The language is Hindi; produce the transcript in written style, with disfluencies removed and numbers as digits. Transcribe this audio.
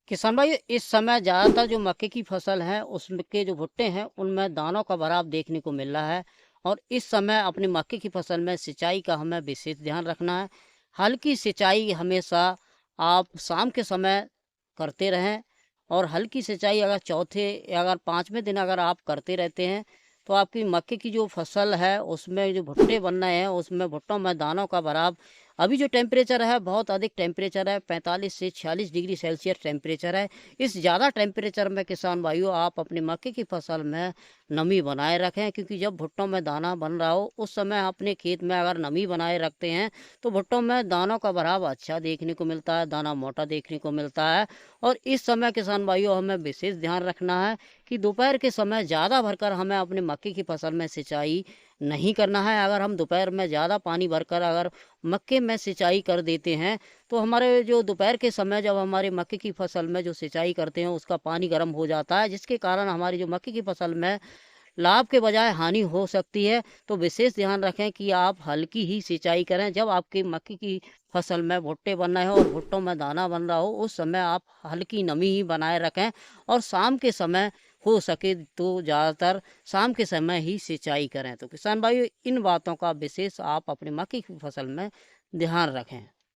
किसान भाई, इस समय ज़्यादातर जो मक्के की फसल है उसके जो भुट्टे हैं उनमें दानों का भराव देखने को मिल रहा है। और इस समय अपनी मक्के की फसल में सिंचाई का हमें विशेष ध्यान रखना है। हल्की सिंचाई हमेशा आप शाम के समय करते रहें। और हल्की सिंचाई अगर चौथे या अगर पाँचवें दिन अगर आप करते रहते हैं तो आपकी मक्के की जो फसल है उसमें जो भुट्टे बन रहे हैं उसमें भुट्टों में दानों का भराव, अभी जो टेम्परेचर है बहुत अधिक टेम्परेचर है, 45 से 46 डिग्री सेल्सियस टेम्परेचर है। इस ज़्यादा टेम्परेचर में किसान भाइयों आप अपनी मक्के की फसल में नमी बनाए रखें, क्योंकि जब भुट्टों में दाना बन रहा हो उस समय अपने खेत में अगर नमी बनाए रखते हैं तो भुट्टों में दानों का भराव अच्छा देखने को मिलता है, दाना मोटा देखने को मिलता है। और इस समय किसान भाइयों हमें विशेष ध्यान रखना है कि दोपहर के समय ज़्यादा भरकर हमें अपनी मक्के की फसल में सिंचाई नहीं करना है। अगर हम दोपहर में ज़्यादा पानी भरकर अगर मक्के में सिंचाई कर देते हैं तो हमारे जो दोपहर के समय जब हमारे मक्के की फसल में जो सिंचाई करते हैं उसका पानी गर्म हो जाता है, जिसके कारण हमारी जो मक्के की फसल में लाभ के बजाय हानि हो सकती है। तो विशेष ध्यान रखें कि आप हल्की ही सिंचाई करें। जब आपकी मक्के की फसल में भुट्टे बन रहे हो और भुट्टों में दाना बन रहा हो उस समय आप हल्की नमी ही बनाए रखें। और शाम के समय हो सके तो ज़्यादातर शाम के समय ही सिंचाई करें। तो किसान भाइयों, इन बातों का विशेष आप अपनी मक्के की फसल में ध्यान रखें।